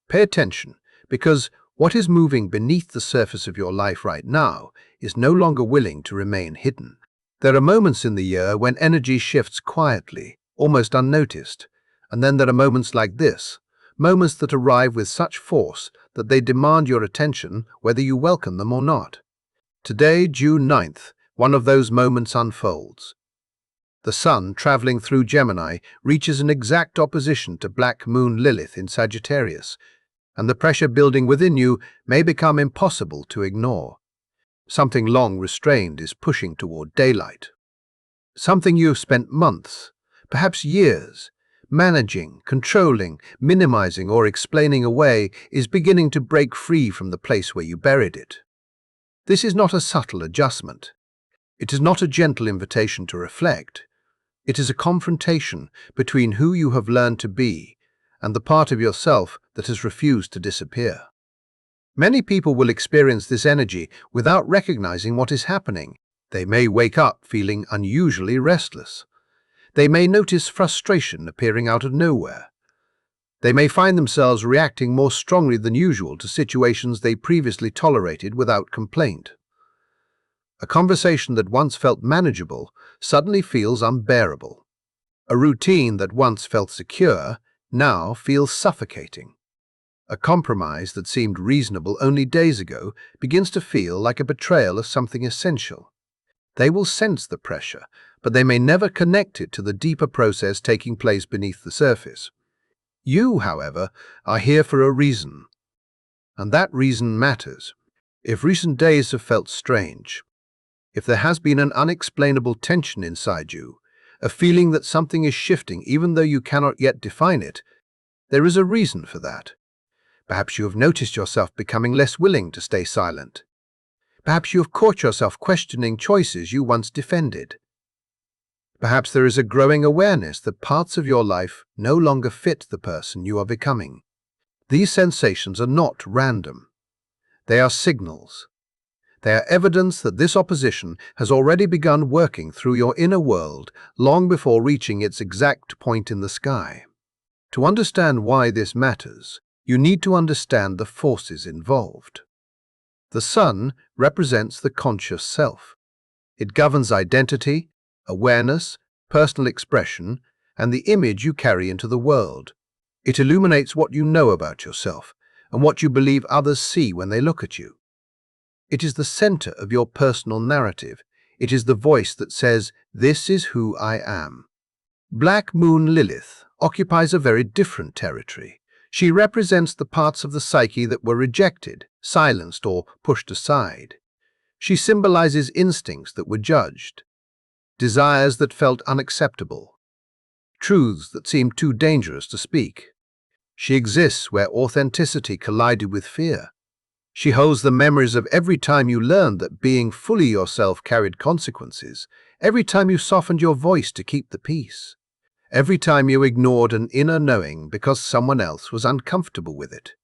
Pay attention, because what is moving beneath the surface of your life right now is no longer willing to remain hidden. There are moments in the year when energy shifts quietly, almost unnoticed, and then there are moments like this, moments that arrive with such force that they demand your attention whether you welcome them or not. Today, June 9th, one of those moments unfolds. The Sun, traveling through Gemini, reaches an exact opposition to Black Moon Lilith in Sagittarius, and the pressure building within you may become impossible to ignore. Something long restrained is pushing toward daylight. Something you've spent months, perhaps years, managing, controlling, minimizing, or explaining away is beginning to break free from the place where you buried it. This is not a subtle adjustment. It is not a gentle invitation to reflect. It is a confrontation between who you have learned to be and the part of yourself that has refused to disappear. Many people will experience this energy without recognizing what is happening. They may wake up feeling unusually restless. They may notice frustration appearing out of nowhere. They may find themselves reacting more strongly than usual to situations they previously tolerated without complaint. A conversation that once felt manageable suddenly feels unbearable. A routine that once felt secure now feels suffocating. A compromise that seemed reasonable only days ago begins to feel like a betrayal of something essential. They will sense the pressure, but they may never connect it to the deeper process taking place beneath the surface. You, however, are here for a reason, and that reason matters. If recent days have felt strange, if there has been an unexplainable tension inside you, a feeling that something is shifting even though you cannot yet define it, there is a reason for that. Perhaps you have noticed yourself becoming less willing to stay silent. Perhaps you have caught yourself questioning choices you once defended. Perhaps there is a growing awareness that parts of your life no longer fit the person you are becoming. These sensations are not random. They are signals. They are evidence that this opposition has already begun working through your inner world long before reaching its exact point in the sky. To understand why this matters, you need to understand the forces involved. The Sun represents the conscious self. It governs identity, awareness, personal expression, and the image you carry into the world. It illuminates what you know about yourself and what you believe others see when they look at you. It is the center of your personal narrative. It is the voice that says, "This is who I am." Black Moon Lilith occupies a very different territory. She represents the parts of the psyche that were rejected, silenced, or pushed aside. She symbolizes instincts that were judged, desires that felt unacceptable, truths that seemed too dangerous to speak. She exists where authenticity collided with fear. She holds the memories of every time you learned that being fully yourself carried consequences, every time you softened your voice to keep the peace, every time you ignored an inner knowing because someone else was uncomfortable with it,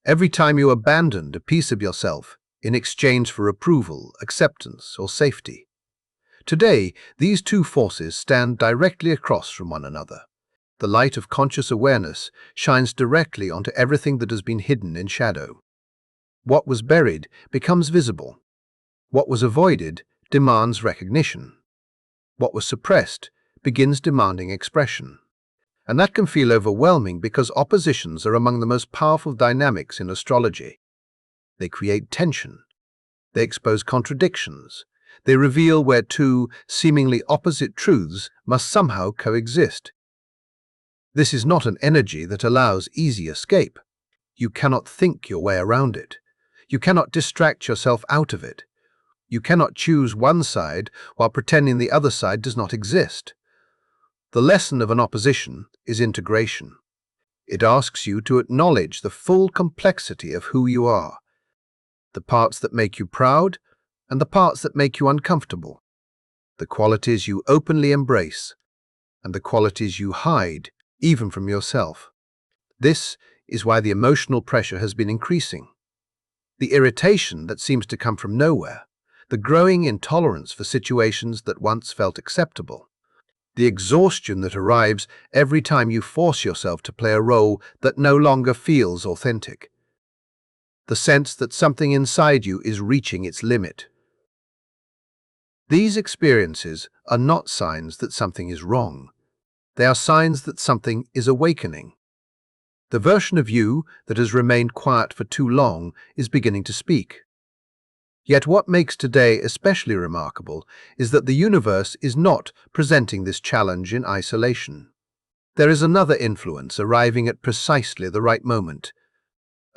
every time you abandoned a piece of yourself in exchange for approval, acceptance, or safety. Today, these two forces stand directly across from one another. The light of conscious awareness shines directly onto everything that has been hidden in shadow. What was buried becomes visible. What was avoided demands recognition. What was suppressed begins demanding expression. And that can feel overwhelming because oppositions are among the most powerful dynamics in astrology. They create tension. They expose contradictions. They reveal where two seemingly opposite truths must somehow coexist. This is not an energy that allows easy escape. You cannot think your way around it. You cannot distract yourself out of it. You cannot choose one side while pretending the other side does not exist. The lesson of an opposition is integration. It asks you to acknowledge the full complexity of who you are, the parts that make you proud and the parts that make you uncomfortable, the qualities you openly embrace and the qualities you hide even from yourself. This is why the emotional pressure has been increasing. The irritation that seems to come from nowhere, the growing intolerance for situations that once felt acceptable. the exhaustion that arrives every time you force yourself to play a role that no longer feels authentic, the sense that something inside you is reaching its limit. These experiences are not signs that something is wrong. They are signs that something is awakening. The version of you that has remained quiet for too long is beginning to speak. Yet what makes today especially remarkable is that the universe is not presenting this challenge in isolation. There is another influence arriving at precisely the right moment.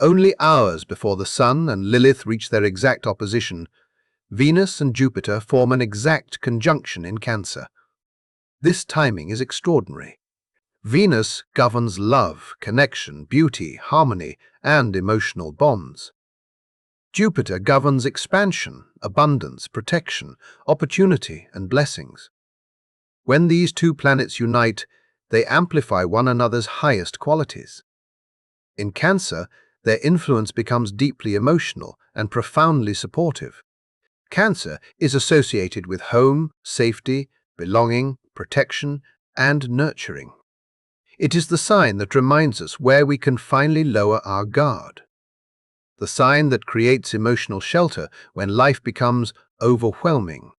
Only hours before the Sun and Lilith reach their exact opposition, Venus and Jupiter form an exact conjunction in Cancer. This timing is extraordinary. Venus governs love, connection, beauty, harmony, and emotional bonds. Jupiter governs expansion, abundance, protection, opportunity, and blessings. When these two planets unite, they amplify one another's highest qualities. In Cancer, their influence becomes deeply emotional and profoundly supportive. Cancer is associated with home, safety, belonging, protection, and nurturing. It is the sign that reminds us where we can finally lower our guard. The sign that creates emotional shelter when life becomes overwhelming.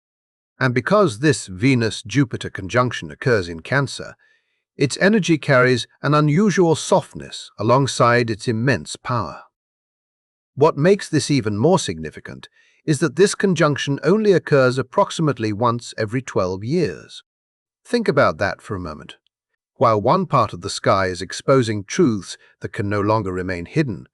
And because this Venus-Jupiter conjunction occurs in Cancer, its energy carries an unusual softness alongside its immense power. What makes this even more significant is that this conjunction only occurs approximately once every 12 years. Think about that for a moment. While one part of the sky is exposing truths that can no longer remain hidden,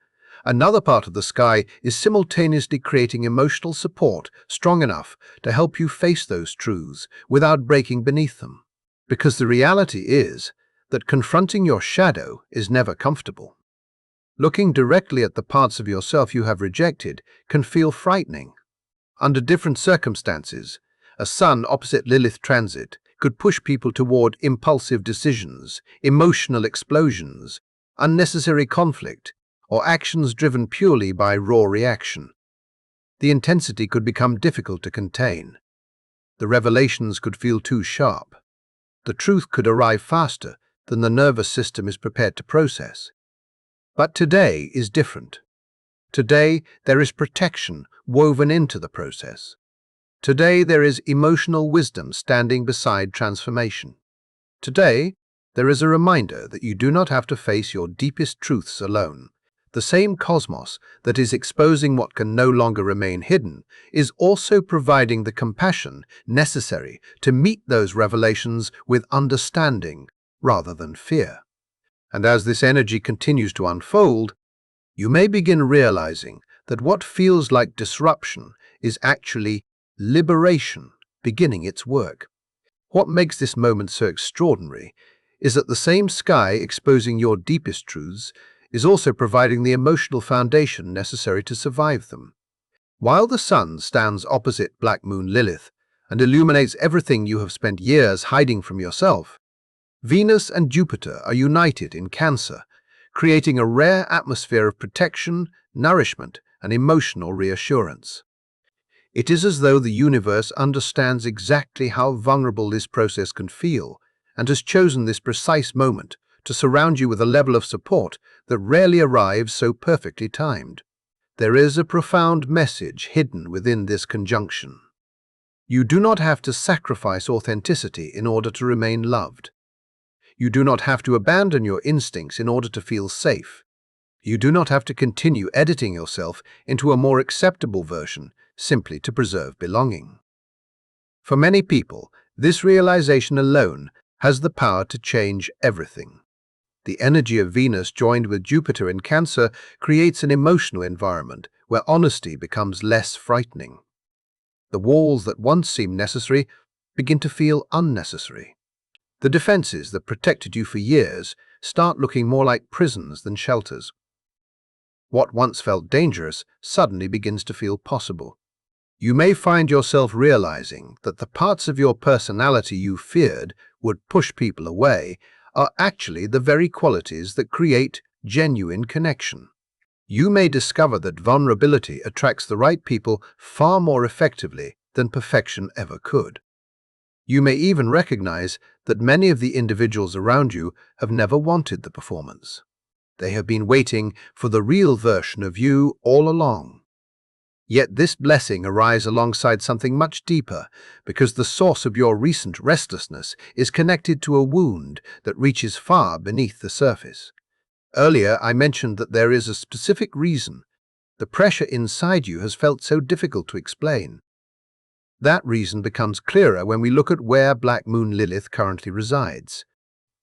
another part of the sky is simultaneously creating emotional support strong enough to help you face those truths without breaking beneath them. Because the reality is that confronting your shadow is never comfortable. Looking directly at the parts of yourself you have rejected can feel frightening. Under different circumstances, a Sun opposite Lilith transit could push people toward impulsive decisions, emotional explosions, unnecessary conflict, or actions driven purely by raw reaction. The intensity could become difficult to contain. The revelations could feel too sharp. The truth could arrive faster than the nervous system is prepared to process. But today is different. Today there is protection woven into the process. Today there is emotional wisdom standing beside transformation. Today there is a reminder that you do not have to face your deepest truths alone. The same cosmos that is exposing what can no longer remain hidden is also providing the compassion necessary to meet those revelations with understanding rather than fear. And as this energy continues to unfold, you may begin realizing that what feels like disruption is actually liberation beginning its work. What makes this moment so extraordinary is that the same sky exposing your deepest truths is also providing the emotional foundation necessary to survive them. While the Sun stands opposite Black Moon Lilith and illuminates everything you have spent years hiding from yourself, Venus and Jupiter are united in Cancer, creating a rare atmosphere of protection, nourishment, and emotional reassurance. It is as though the universe understands exactly how vulnerable this process can feel and has chosen this precise moment to surround you with a level of support that rarely arrives so perfectly timed. There is a profound message hidden within this conjunction. You do not have to sacrifice authenticity in order to remain loved. You do not have to abandon your instincts in order to feel safe. You do not have to continue editing yourself into a more acceptable version simply to preserve belonging. For many people, this realization alone has the power to change everything. The energy of Venus joined with Jupiter in Cancer creates an emotional environment where honesty becomes less frightening. The walls that once seemed necessary begin to feel unnecessary. The defenses that protected you for years start looking more like prisons than shelters. What once felt dangerous suddenly begins to feel possible. You may find yourself realizing that the parts of your personality you feared would push people away are actually the very qualities that create genuine connection. You may discover that vulnerability attracts the right people far more effectively than perfection ever could. You may even recognize that many of the individuals around you have never wanted the performance. They have been waiting for the real version of you all along. Yet this blessing arises alongside something much deeper, because the source of your recent restlessness is connected to a wound that reaches far beneath the surface. Earlier, I mentioned that there is a specific reason the pressure inside you has felt so difficult to explain. That reason becomes clearer when we look at where Black Moon Lilith currently resides.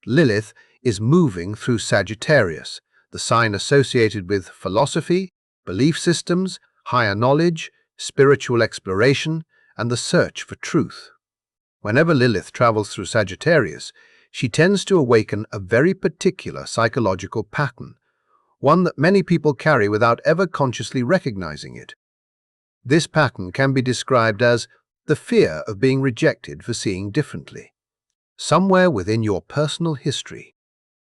Lilith is moving through Sagittarius, the sign associated with philosophy, belief systems, higher knowledge, spiritual exploration, and the search for truth. Whenever Lilith travels through Sagittarius, she tends to awaken a very particular psychological pattern, one that many people carry without ever consciously recognizing it. This pattern can be described as the fear of being rejected for seeing differently. Somewhere within your personal history,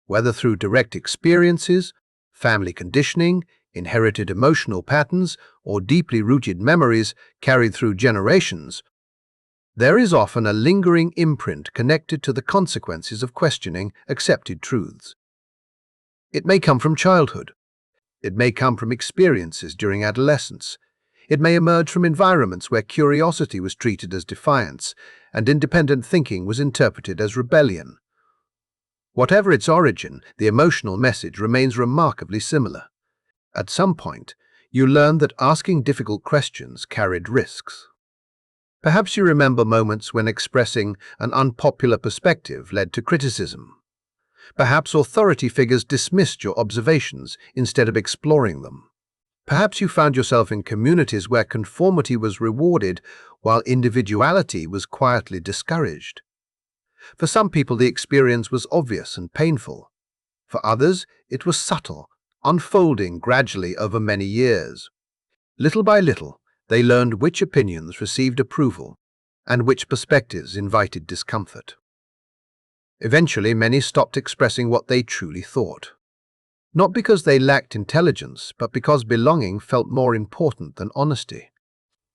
whether through direct experiences, family conditioning, inherited emotional patterns, or deeply rooted memories carried through generations, there is often a lingering imprint connected to the consequences of questioning accepted truths. It may come from childhood. It may come from experiences during adolescence. It may emerge from environments where curiosity was treated as defiance and independent thinking was interpreted as rebellion. Whatever its origin, the emotional message remains remarkably similar. At some point, you learn that asking difficult questions carried risks. Perhaps you remember moments when expressing an unpopular perspective led to criticism. Perhaps authority figures dismissed your observations instead of exploring them. Perhaps you found yourself in communities where conformity was rewarded while individuality was quietly discouraged. For some people, the experience was obvious and painful. For others, it was subtle, unfolding gradually over many years. Little by little, they learned which opinions received approval and which perspectives invited discomfort. Eventually, many stopped expressing what they truly thought. Not because they lacked intelligence, but because belonging felt more important than honesty.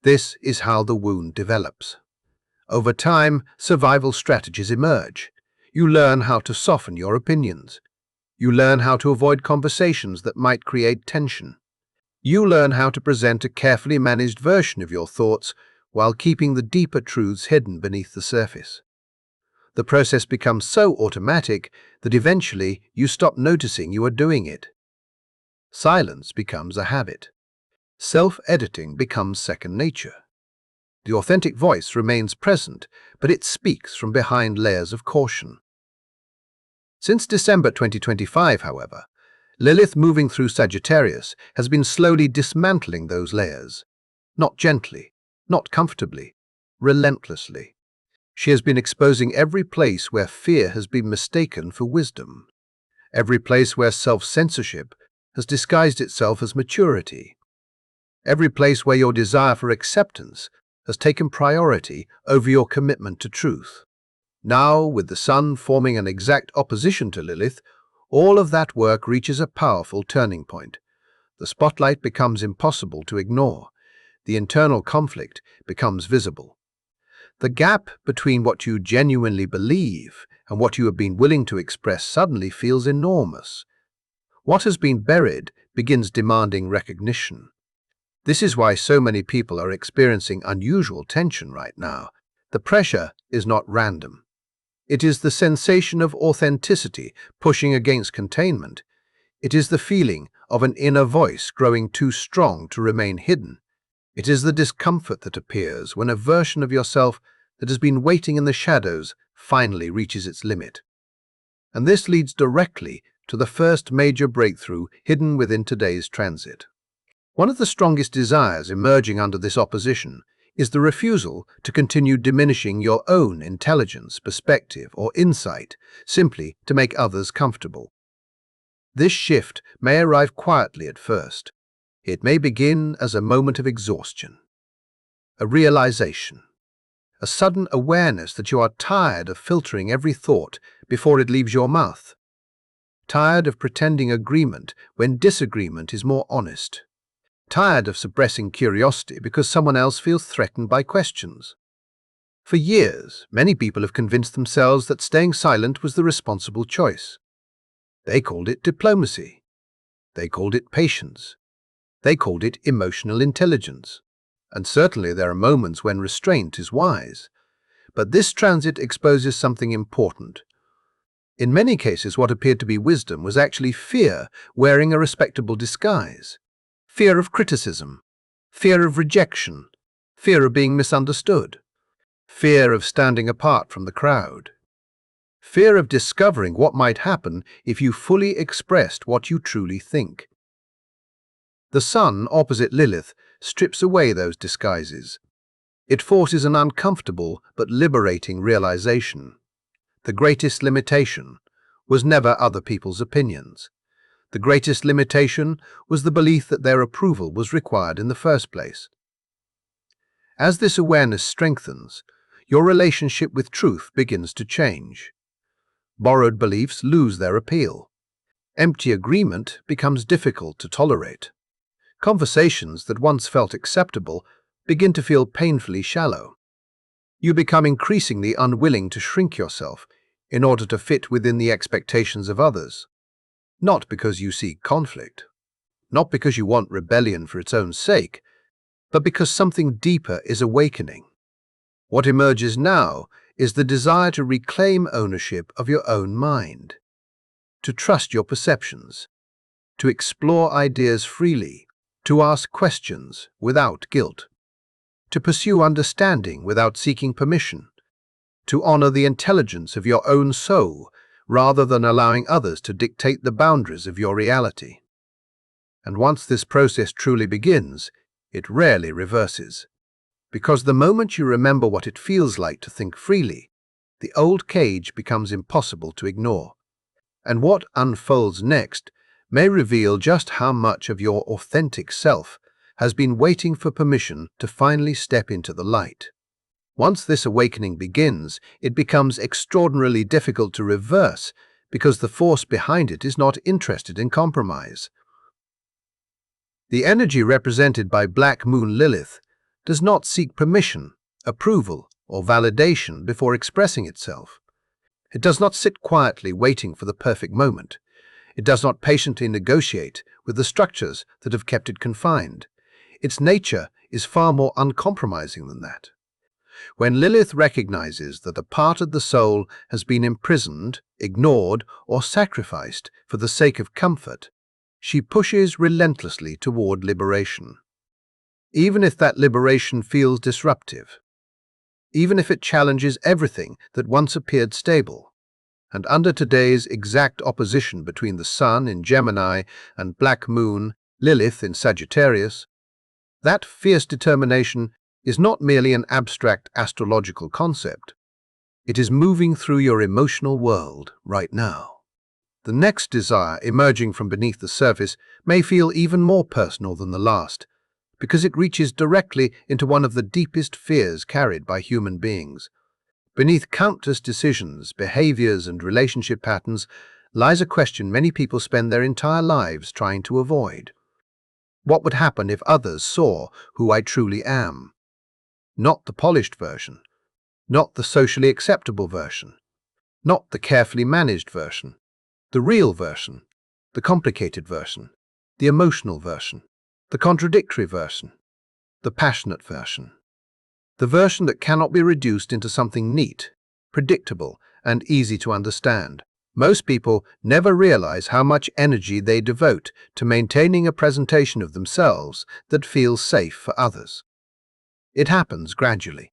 This is how the wound develops. Over time, survival strategies emerge. You learn how to soften your opinions. You learn how to avoid conversations that might create tension. You learn how to present a carefully managed version of your thoughts while keeping the deeper truths hidden beneath the surface. The process becomes so automatic that eventually you stop noticing you are doing it. Silence becomes a habit. Self-editing becomes second nature. The authentic voice remains present, but it speaks from behind layers of caution. Since December 2025, however, Lilith moving through Sagittarius has been slowly dismantling those layers. Not gently, not comfortably, relentlessly. She has been exposing every place where fear has been mistaken for wisdom, every place where self-censorship has disguised itself as maturity, every place where your desire for acceptance has taken priority over your commitment to truth. Now, with the Sun forming an exact opposition to Lilith, all of that work reaches a powerful turning point. The spotlight becomes impossible to ignore. The internal conflict becomes visible. The gap between what you genuinely believe and what you have been willing to express suddenly feels enormous. What has been buried begins demanding recognition. This is why so many people are experiencing unusual tension right now. The pressure is not random. It is the sensation of authenticity pushing against containment. It is the feeling of an inner voice growing too strong to remain hidden. It is the discomfort that appears when a version of yourself that has been waiting in the shadows finally reaches its limit. And this leads directly to the first major breakthrough hidden within today's transit. One of the strongest desires emerging under this opposition is the refusal to continue diminishing your own intelligence, perspective, or insight simply to make others comfortable. This shift may arrive quietly at first. It may begin as a moment of exhaustion, a realization, a sudden awareness that you are tired of filtering every thought before it leaves your mouth, tired of pretending agreement when disagreement is more honest, tired of suppressing curiosity because someone else feels threatened by questions. For years, many people have convinced themselves that staying silent was the responsible choice. They called it diplomacy. They called it patience. They called it emotional intelligence. And certainly there are moments when restraint is wise. But this transit exposes something important. In many cases, what appeared to be wisdom was actually fear wearing a respectable disguise. Fear of criticism, fear of rejection, fear of being misunderstood, fear of standing apart from the crowd, fear of discovering what might happen if you fully expressed what you truly think. The sun, opposite Lilith, strips away those disguises. It forces an uncomfortable but liberating realization. The greatest limitation was never other people's opinions. The greatest limitation was the belief that their approval was required in the first place. As this awareness strengthens, your relationship with truth begins to change. Borrowed beliefs lose their appeal. Empty agreement becomes difficult to tolerate. Conversations that once felt acceptable begin to feel painfully shallow. You become increasingly unwilling to shrink yourself in order to fit within the expectations of others. Not because you seek conflict, not because you want rebellion for its own sake, but because something deeper is awakening. What emerges now is the desire to reclaim ownership of your own mind, to trust your perceptions, to explore ideas freely, to ask questions without guilt, to pursue understanding without seeking permission, to honor the intelligence of your own soul rather than allowing others to dictate the boundaries of your reality. And once this process truly begins, it rarely reverses. Because the moment you remember what it feels like to think freely, the old cage becomes impossible to ignore. And what unfolds next may reveal just how much of your authentic self has been waiting for permission to finally step into the light. Once this awakening begins, it becomes extraordinarily difficult to reverse because the force behind it is not interested in compromise. The energy represented by Black Moon Lilith does not seek permission, approval, or validation before expressing itself. It does not sit quietly waiting for the perfect moment. It does not patiently negotiate with the structures that have kept it confined. Its nature is far more uncompromising than that. When Lilith recognizes that a part of the soul has been imprisoned, ignored, or sacrificed for the sake of comfort, she pushes relentlessly toward liberation. Even if that liberation feels disruptive, even if it challenges everything that once appeared stable. And under today's exact opposition between the Sun in Gemini and Black Moon, Lilith in Sagittarius, that fierce determination is not merely an abstract astrological concept. It is moving through your emotional world right now. The next desire emerging from beneath the surface may feel even more personal than the last, because it reaches directly into one of the deepest fears carried by human beings. Beneath countless decisions, behaviors, and relationship patterns lies a question many people spend their entire lives trying to avoid. What would happen if others saw who I truly am? Not the polished version, not the socially acceptable version, not the carefully managed version, the real version, the complicated version, the emotional version, the contradictory version, the passionate version. The version that cannot be reduced into something neat, predictable, and easy to understand. Most people never realize how much energy they devote to maintaining a presentation of themselves that feels safe for others. It happens gradually.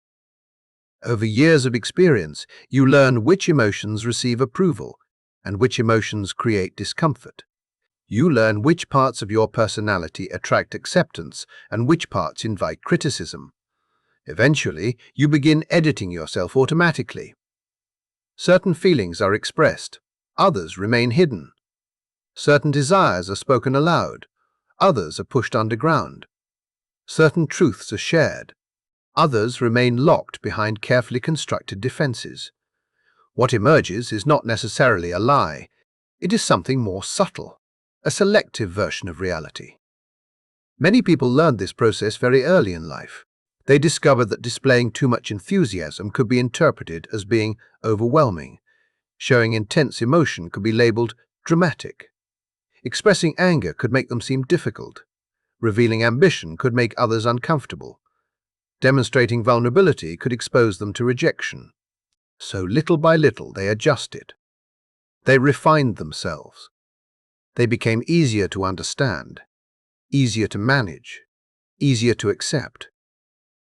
Over years of experience, you learn which emotions receive approval and which emotions create discomfort. You learn which parts of your personality attract acceptance and which parts invite criticism. Eventually, you begin editing yourself automatically. Certain feelings are expressed, others remain hidden. Certain desires are spoken aloud, others are pushed underground. Certain truths are shared, others remain locked behind carefully constructed defenses. What emerges is not necessarily a lie, it is something more subtle, a selective version of reality. Many people learn this process very early in life. They discovered that displaying too much enthusiasm could be interpreted as being overwhelming. Showing intense emotion could be labeled dramatic. Expressing anger could make them seem difficult. Revealing ambition could make others uncomfortable. Demonstrating vulnerability could expose them to rejection. So little by little they adjusted. They refined themselves. They became easier to understand, easier to manage, easier to accept.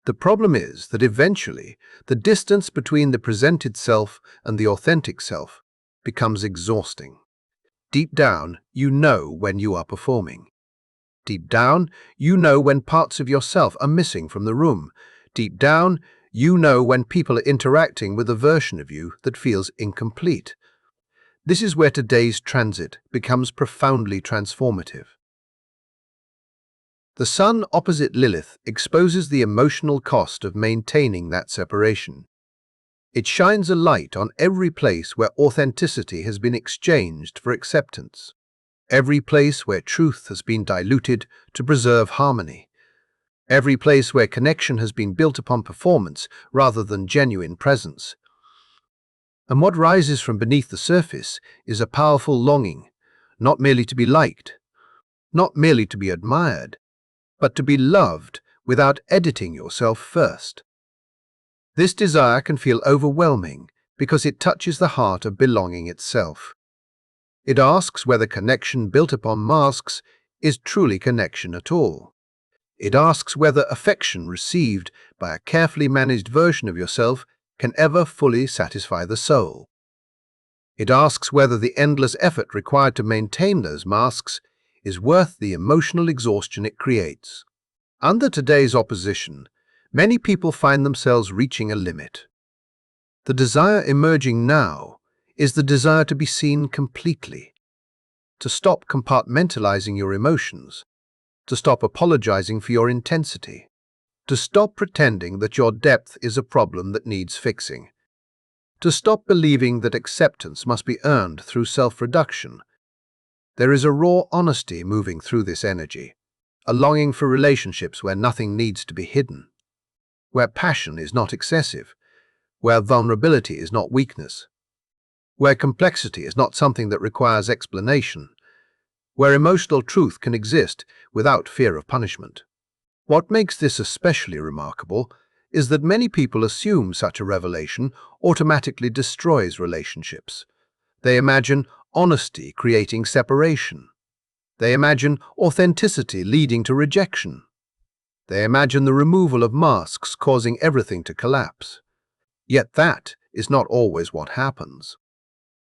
The problem is that eventually the distance between the presented self and the authentic self becomes exhausting. Deep down, you know when you are performing. Deep down, you know when parts of yourself are missing from the room. Deep down, you know when people are interacting with a version of you that feels incomplete. This is where today's transit becomes profoundly transformative. The sun opposite Lilith exposes the emotional cost of maintaining that separation. It shines a light on every place where authenticity has been exchanged for acceptance, every place where truth has been diluted to preserve harmony, every place where connection has been built upon performance rather than genuine presence. And what rises from beneath the surface is a powerful longing, not merely to be liked, not merely to be admired, but to be loved without editing yourself first. This desire can feel overwhelming because it touches the heart of belonging itself. It asks whether connection built upon masks is truly connection at all. It asks whether affection received by a carefully managed version of yourself can ever fully satisfy the soul. It asks whether the endless effort required to maintain those masks is worth the emotional exhaustion it creates. Under today's opposition, many people find themselves reaching a limit. The desire emerging now is the desire to be seen completely, to stop compartmentalizing your emotions, to stop apologizing for your intensity, to stop pretending that your depth is a problem that needs fixing, to stop believing that acceptance must be earned through self-reduction. There is a raw honesty moving through this energy, a longing for relationships where nothing needs to be hidden, where passion is not excessive, where vulnerability is not weakness, where complexity is not something that requires explanation, where emotional truth can exist without fear of punishment. What makes this especially remarkable is that many people assume such a revelation automatically destroys relationships. They imagine honesty creating separation. They imagine authenticity leading to rejection. They imagine the removal of masks causing everything to collapse. Yet that is not always what happens.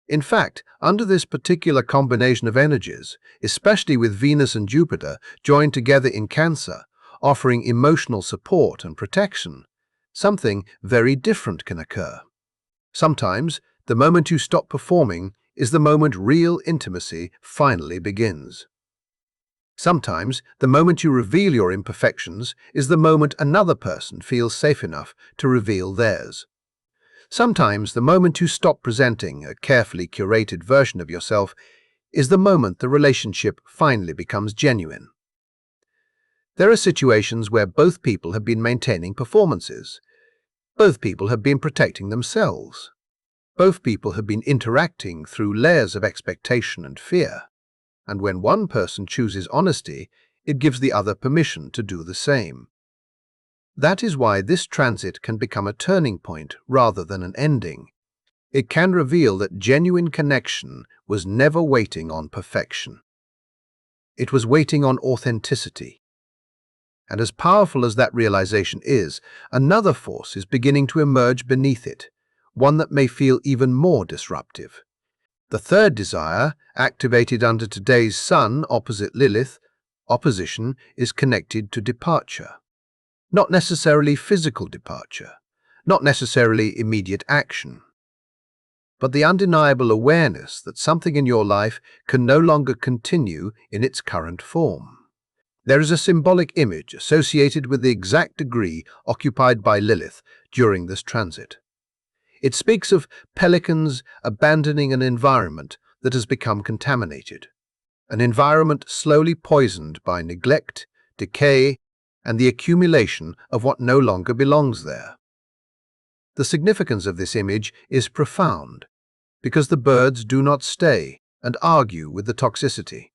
In fact, under this particular combination of energies, especially with Venus and Jupiter joined together in Cancer, offering emotional support and protection, something very different can occur. Sometimes, the moment you stop performing is the moment real intimacy finally begins. Sometimes, the moment you reveal your imperfections is the moment another person feels safe enough to reveal theirs. Sometimes, the moment you stop presenting a carefully curated version of yourself is the moment the relationship finally becomes genuine. There are situations where both people have been maintaining performances. Both people have been protecting themselves. Both people have been interacting through layers of expectation and fear. And when one person chooses honesty, it gives the other permission to do the same. That is why this transit can become a turning point rather than an ending. It can reveal that genuine connection was never waiting on perfection. It was waiting on authenticity. And as powerful as that realization is, another force is beginning to emerge beneath it, one that may feel even more disruptive. The third desire, activated under today's sun opposite Lilith, opposition, is connected to departure. Not necessarily physical departure, not necessarily immediate action, but the undeniable awareness that something in your life can no longer continue in its current form. There is a symbolic image associated with the exact degree occupied by Lilith during this transit. It speaks of pelicans abandoning an environment that has become contaminated, an environment slowly poisoned by neglect, decay, and the accumulation of what no longer belongs there. The significance of this image is profound, because the birds do not stay and argue with the toxicity.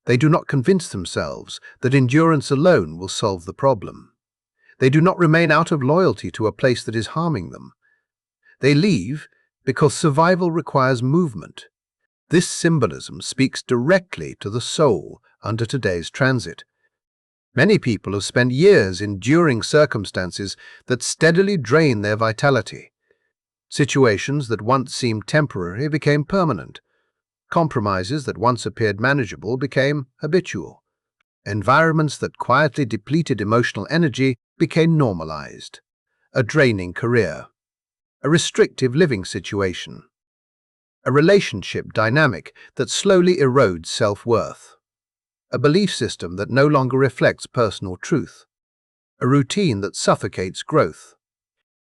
They do not convince themselves that endurance alone will solve the problem. They do not remain out of loyalty to a place that is harming them. They leave because survival requires movement. This symbolism speaks directly to the soul under today's transit. Many people have spent years enduring circumstances that steadily drain their vitality. Situations that once seemed temporary became permanent. Compromises that once appeared manageable became habitual. Environments that quietly depleted emotional energy became normalized. A draining career. A restrictive living situation. A relationship dynamic that slowly erodes self-worth. A belief system that no longer reflects personal truth. A routine that suffocates growth.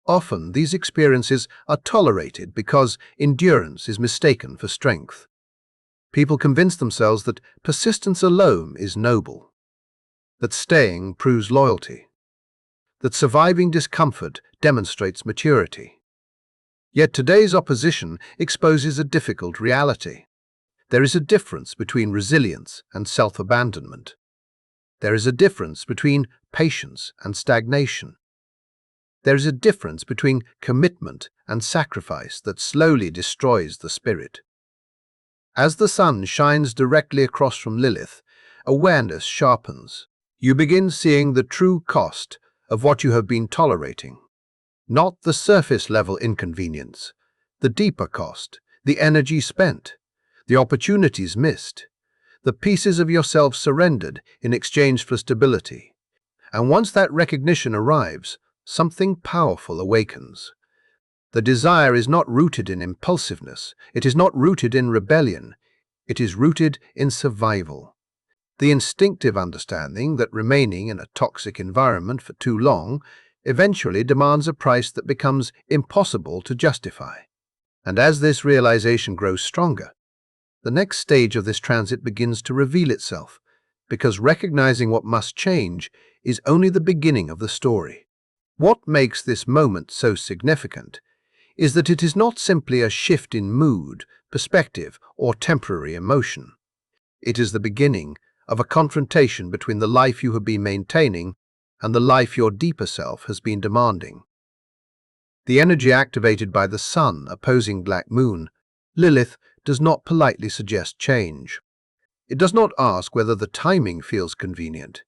Often, these experiences are tolerated because endurance is mistaken for strength. People convince themselves that persistence alone is noble, that staying proves loyalty, that surviving discomfort demonstrates maturity. Yet today's opposition exposes a difficult reality. There is a difference between resilience and self-abandonment. There is a difference between patience and stagnation. There is a difference between commitment and sacrifice that slowly destroys the spirit. As the sun shines directly across from Lilith, awareness sharpens. You begin seeing the true cost of what you have been tolerating. Not the surface-level inconvenience, the deeper cost, the energy spent, the opportunities missed, the pieces of yourself surrendered in exchange for stability. And once that recognition arrives, something powerful awakens. The desire is not rooted in impulsiveness, it is not rooted in rebellion, it is rooted in survival. The instinctive understanding that remaining in a toxic environment for too long eventually demands a price that becomes impossible to justify. And as this realization grows stronger, the next stage of this transit begins to reveal itself, because recognizing what must change is only the beginning of the story. What makes this moment so significant is that it is not simply a shift in mood, perspective, or temporary emotion. It is the beginning of a confrontation between the life you have been maintaining and the life your deeper self has been demanding. The energy activated by the sun opposing Black Moon, Lilith, does not politely suggest change. It does not ask whether the timing feels convenient.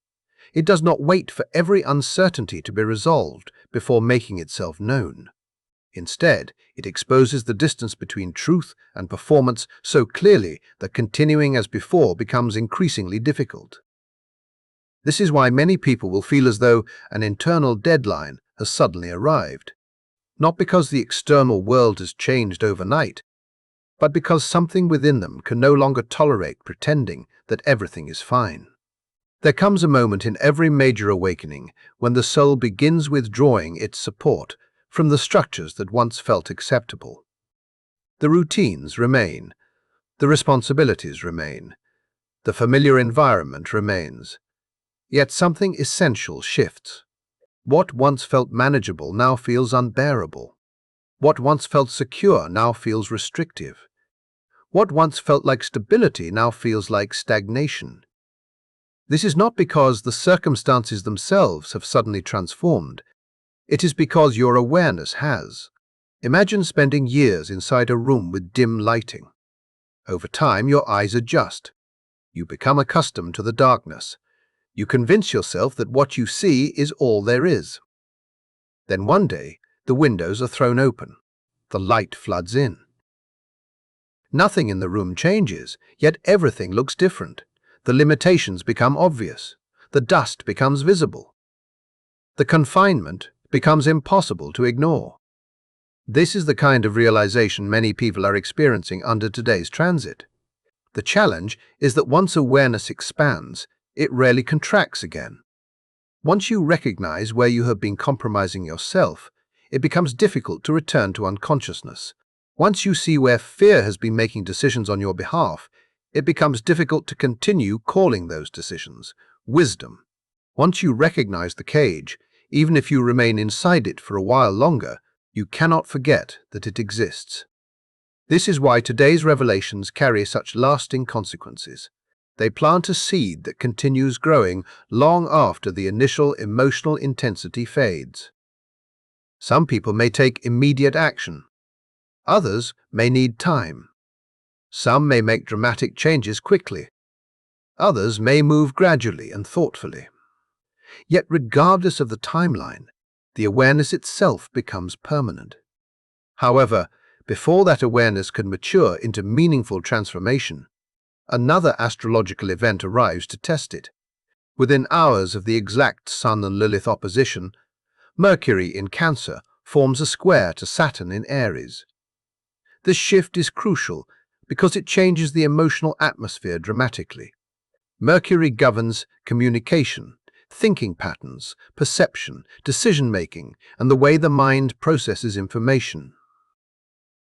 It does not wait for every uncertainty to be resolved before making itself known. Instead, it exposes the distance between truth and performance so clearly that continuing as before becomes increasingly difficult. This is why many people will feel as though an internal deadline has suddenly arrived, not because the external world has changed overnight, but because something within them can no longer tolerate pretending that everything is fine. There comes a moment in every major awakening when the soul begins withdrawing its support from the structures that once felt acceptable. The routines remain, the responsibilities remain, the familiar environment remains. Yet something essential shifts. What once felt manageable now feels unbearable. What once felt secure now feels restrictive. What once felt like stability now feels like stagnation. This is not because the circumstances themselves have suddenly transformed. It is because your awareness has. Imagine spending years inside a room with dim lighting. Over time, your eyes adjust. You become accustomed to the darkness. You convince yourself that what you see is all there is. Then one day, the windows are thrown open. The light floods in. Nothing in the room changes, yet everything looks different. The limitations become obvious. The dust becomes visible. The confinement becomes impossible to ignore. This is the kind of realization many people are experiencing under today's transit. The challenge is that once awareness expands, it rarely contracts again. Once you recognize where you have been compromising yourself, it becomes difficult to return to unconsciousness. Once you see where fear has been making decisions on your behalf, it becomes difficult to continue calling those decisions wisdom. Once you recognize the cage, even if you remain inside it for a while longer, you cannot forget that it exists. This is why today's revelations carry such lasting consequences. They plant a seed that continues growing long after the initial emotional intensity fades. Some people may take immediate action. Others may need time. Some may make dramatic changes quickly. Others may move gradually and thoughtfully. Yet regardless of the timeline, the awareness itself becomes permanent. However, before that awareness can mature into meaningful transformation, another astrological event arrives to test it. Within hours of the exact Sun and Lilith opposition, Mercury in Cancer forms a square to Saturn in Aries. This shift is crucial because it changes the emotional atmosphere dramatically. Mercury governs communication, thinking patterns, perception, decision-making, and the way the mind processes information.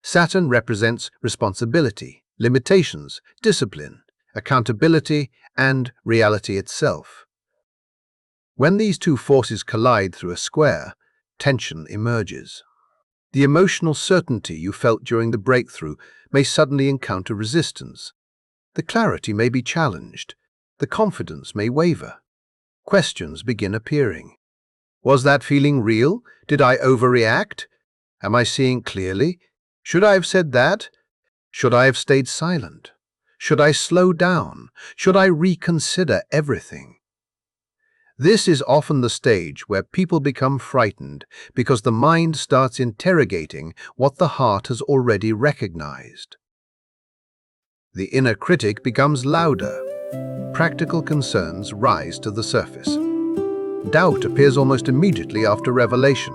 Saturn represents responsibility, limitations, discipline, accountability, and reality itself. When these two forces collide through a square, tension emerges. The emotional certainty you felt during the breakthrough may suddenly encounter resistance. The clarity may be challenged. The confidence may waver. Questions begin appearing. Was that feeling real? Did I overreact? Am I seeing clearly? Should I have said that? Should I have stayed silent? Should I slow down? Should I reconsider everything? This is often the stage where people become frightened because the mind starts interrogating what the heart has already recognized. The inner critic becomes louder. Practical concerns rise to the surface. Doubt appears almost immediately after revelation.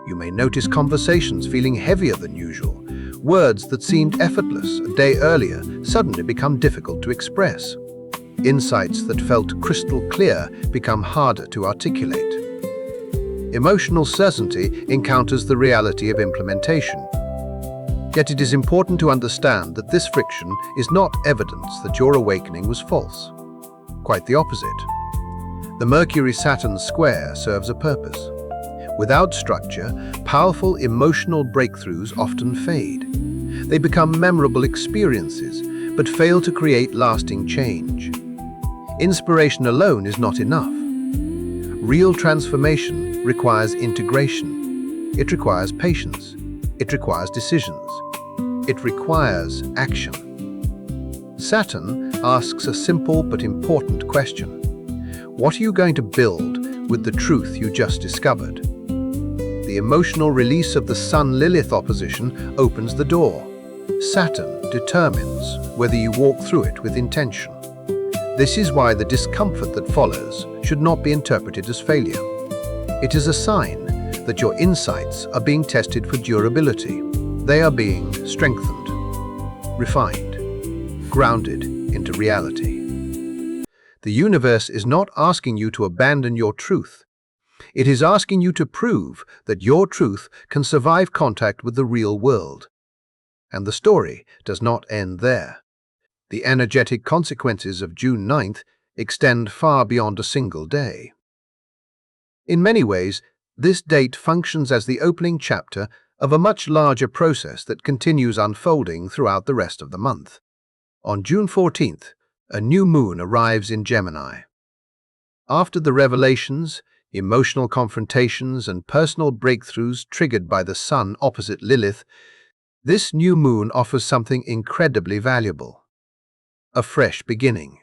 You may notice conversations feeling heavier than usual. Words that seemed effortless a day earlier suddenly become difficult to express. Insights that felt crystal clear become harder to articulate. Emotional certainty encounters the reality of implementation. Yet it is important to understand that this friction is not evidence that your awakening was false. Quite the opposite. The Mercury-Saturn square serves a purpose. Without structure, powerful emotional breakthroughs often fade. They become memorable experiences, but fail to create lasting change. Inspiration alone is not enough. Real transformation requires integration. It requires patience. It requires decisions. It requires action. Saturn asks a simple but important question. What are you going to build with the truth you just discovered? The emotional release of the Sun-Lilith opposition opens the door. Saturn determines whether you walk through it with intention. This is why the discomfort that follows should not be interpreted as failure. It is a sign that your insights are being tested for durability. They are being strengthened, refined, grounded into reality. The universe is not asking you to abandon your truth. It is asking you to prove that your truth can survive contact with the real world. And the story does not end there. The energetic consequences of June 9th extend far beyond a single day. In many ways, this date functions as the opening chapter of a much larger process that continues unfolding throughout the rest of the month. On June 14th, a new moon arrives in Gemini. After the revelations, emotional confrontations, and personal breakthroughs triggered by the Sun opposite Lilith, this new moon offers something incredibly valuable. A fresh beginning.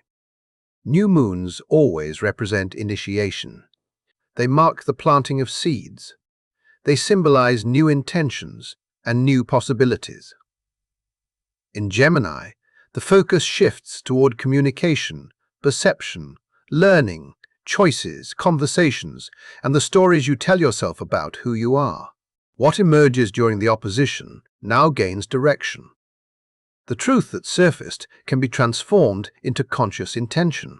New moons always represent initiation. They mark the planting of seeds. They symbolize new intentions and new possibilities. In Gemini, the focus shifts toward communication, perception, learning, choices, conversations, and the stories you tell yourself about who you are. What emerges during the opposition now gains direction. The truth that surfaced can be transformed into conscious intention.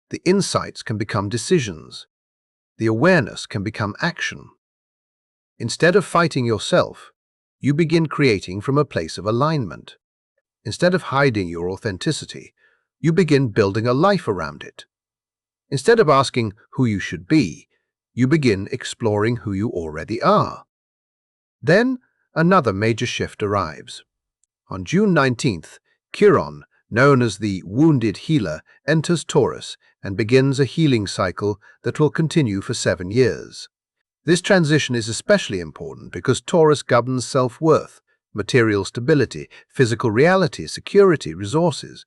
The insights can become decisions. The awareness can become action. Instead of fighting yourself, you begin creating from a place of alignment. Instead of hiding your authenticity, you begin building a life around it. Instead of asking who you should be, you begin exploring who you already are. Then, another major shift arrives. On June 19th, Chiron, known as the wounded healer, enters Taurus and begins a healing cycle that will continue for 7 years. This transition is especially important because Taurus governs self-worth, material stability, physical reality, security, resources,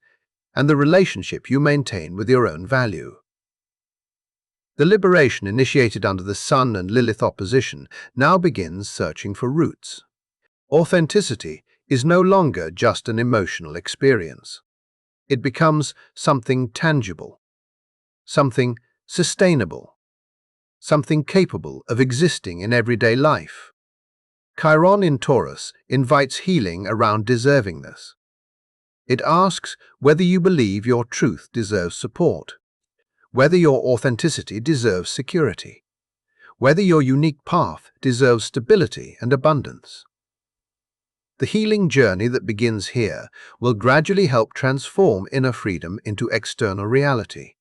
and the relationship you maintain with your own value. The liberation initiated under the Sun and Lilith opposition now begins searching for roots. Authenticity is no longer just an emotional experience. It becomes something tangible, something sustainable, something capable of existing in everyday life. Chiron in Taurus invites healing around deservingness. It asks whether you believe your truth deserves support, whether your authenticity deserves security, whether your unique path deserves stability and abundance. The healing journey that begins here will gradually help transform inner freedom into external reality.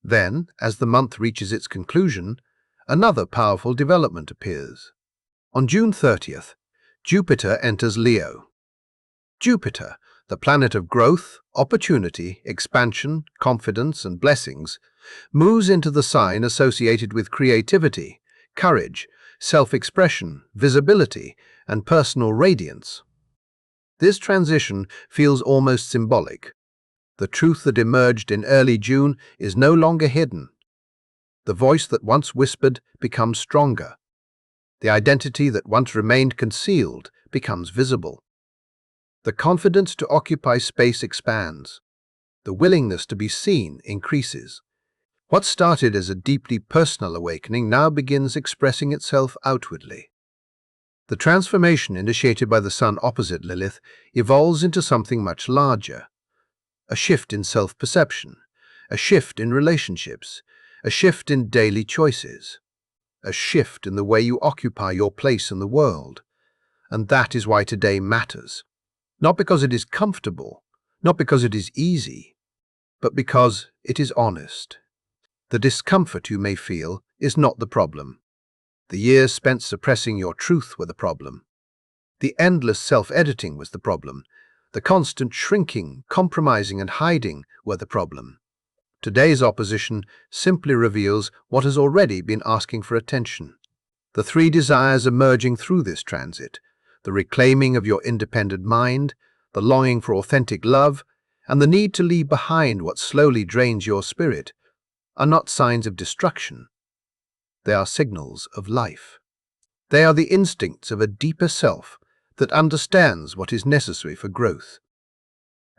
Then, as the month reaches its conclusion, another powerful development appears. On June 30th, Jupiter enters Leo. Jupiter, the planet of growth, opportunity, expansion, confidence, and blessings, moves into the sign associated with creativity, courage, self-expression, visibility, and personal radiance. This transition feels almost symbolic. The truth that emerged in early June is no longer hidden. The voice that once whispered becomes stronger. The identity that once remained concealed becomes visible. The confidence to occupy space expands. The willingness to be seen increases. What started as a deeply personal awakening now begins expressing itself outwardly. The transformation initiated by the Sun opposite Lilith evolves into something much larger. A shift in self-perception, a shift in relationships, a shift in daily choices, a shift in the way you occupy your place in the world. And that is why today matters. Not because it is comfortable, not because it is easy, but because it is honest. The discomfort you may feel is not the problem. The years spent suppressing your truth were the problem. The endless self-editing was the problem. The constant shrinking, compromising, and hiding were the problem. Today's opposition simply reveals what has already been asking for attention. The 3 desires emerging through this transit, the reclaiming of your independent mind, the longing for authentic love, and the need to leave behind what slowly drains your spirit, are not signs of destruction. They are signals of life. They are the instincts of a deeper self that understands what is necessary for growth.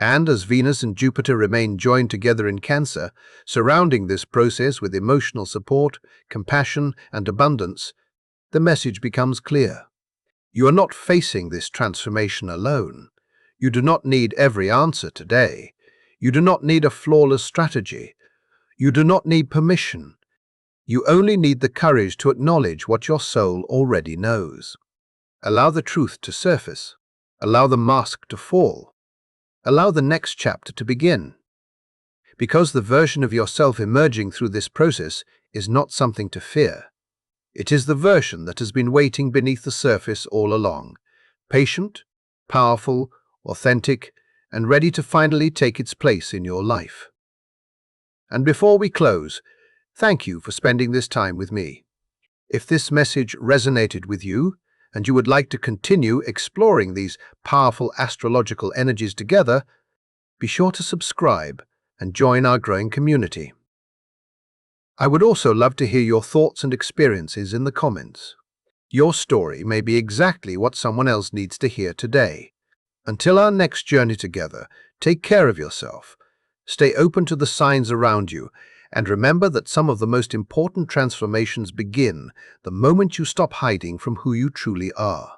And as Venus and Jupiter remain joined together in Cancer, surrounding this process with emotional support, compassion, and abundance, the message becomes clear. You are not facing this transformation alone. You do not need every answer today. You do not need a flawless strategy. You do not need permission. You only need the courage to acknowledge what your soul already knows. Allow the truth to surface. Allow the mask to fall. Allow the next chapter to begin. Because the version of yourself emerging through this process is not something to fear. It is the version that has been waiting beneath the surface all along, patient, powerful, authentic, and ready to finally take its place in your life. And before we close, thank you for spending this time with me. If this message resonated with you, and you would like to continue exploring these powerful astrological energies together, be sure to subscribe and join our growing community. I would also love to hear your thoughts and experiences in the comments. Your story may be exactly what someone else needs to hear today. Until our next journey together, take care of yourself, stay open to the signs around you, and remember that some of the most important transformations begin the moment you stop hiding from who you truly are.